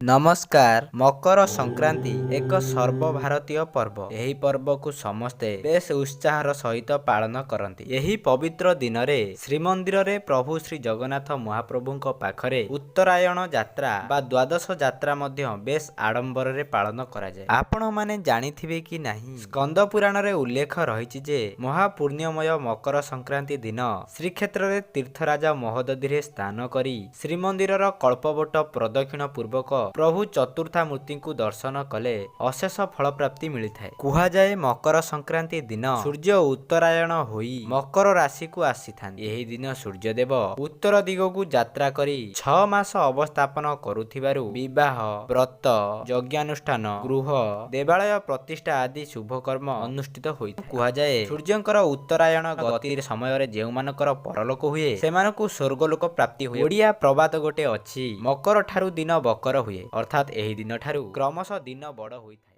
ନମସ୍କାର। ମକର ସଂକ୍ରାନ୍ତି ଏକ ସର୍ବଭାରତୀୟ ପର୍ବ। ଏହି ପର୍ବକୁ ସମସ୍ତେ ବେଶ ଉତ୍ସାହର ସହିତ ପାଳନ କରନ୍ତି। ଏହି ପବିତ୍ର ଦିନରେ ଶ୍ରୀମନ୍ଦିରରେ ପ୍ରଭୁ ଶ୍ରୀ ଜଗନ୍ନାଥ ମହାପ୍ରଭୁଙ୍କ ପାଖରେ ଉତ୍ତରାୟଣ ଯାତ୍ରା ବା ଦ୍ୱାଦଶ ଯାତ୍ରା ମଧ୍ୟ ବେଶ ଆଡମ୍ବରରେ ପାଳନ କରାଯାଏ। ଆପଣମାନେ ଜାଣିଥିବେ କି ନାହିଁ, ସ୍କନ୍ଦ ପୁରାଣରେ ଉଲ୍ଲେଖ ରହିଛି ଯେ ମହାପୁଣ୍ୟମୟ ମକର ସଂକ୍ରାନ୍ତି ଦିନ ଶ୍ରୀକ୍ଷେତ୍ରରେ ତୀର୍ଥରାଜ ମହୋଦଧିରେ ସ୍ନାନ କରି ଶ୍ରୀମନ୍ଦିରର କଳ୍ପବଟ ପ୍ରଦକ୍ଷିଣ ପୂର୍ବକ ପ୍ରଭୁ ଚତୁର୍ଦ୍ଧାମୂର୍ତ୍ତିଙ୍କୁ ଦର୍ଶନ କଲେ ଅଶେଷ ଫଳପ୍ରାପ୍ତି ମିଳିଥାଏ। କୁହାଯାଏ ମକର ସଂକ୍ରାନ୍ତି ଦିନ ସୂର୍ଯ୍ୟ ଉତ୍ତରାୟଣ ହୋଇ ମକର ରାଶିକୁ ଆସିଥାନ୍ତି। ଏହି ଦିନ ସୂର୍ଯ୍ୟଦେବ ଉତ୍ତର ଦିଗକୁ ଯାତ୍ରା କରି 6 ମାସ ଅବସ୍ଥାପନ କରୁଥିବାରୁ ବିବାହ, ବ୍ରତ, ଯଜ୍ଞାନୁଷ୍ଠାନ, ଗୃହ, ଦେବାଳୟ ପ୍ରତିଷ୍ଠା ଆଦି ଶୁଭକର୍ମ ଅନୁଷ୍ଠିତ ହୋଇଥାଏ। କୁହାଯାଏ ସୂର୍ଯ୍ୟଙ୍କର ଉତ୍ତରାୟଣ ଗତି ସମୟରେ ଯେଉଁମାନଙ୍କର ପରଲୋକ ହୁଏ ସେମାନଙ୍କୁ ସ୍ୱର୍ଗଲୋକ ପ୍ରାପ୍ତି ହୁଏ। ଓଡ଼ିଆ ପ୍ରବାଦ ଗୋଟେ ଅଛି, ମକର ଠାରୁ ଦିନ ବକର ହୁଏ, ଅର୍ଥାତ୍ ଏହି ଦିନ ଠାରୁ କ୍ରମଶଃ ଦିନ ବଡ଼ ହୋଇଥାଏ।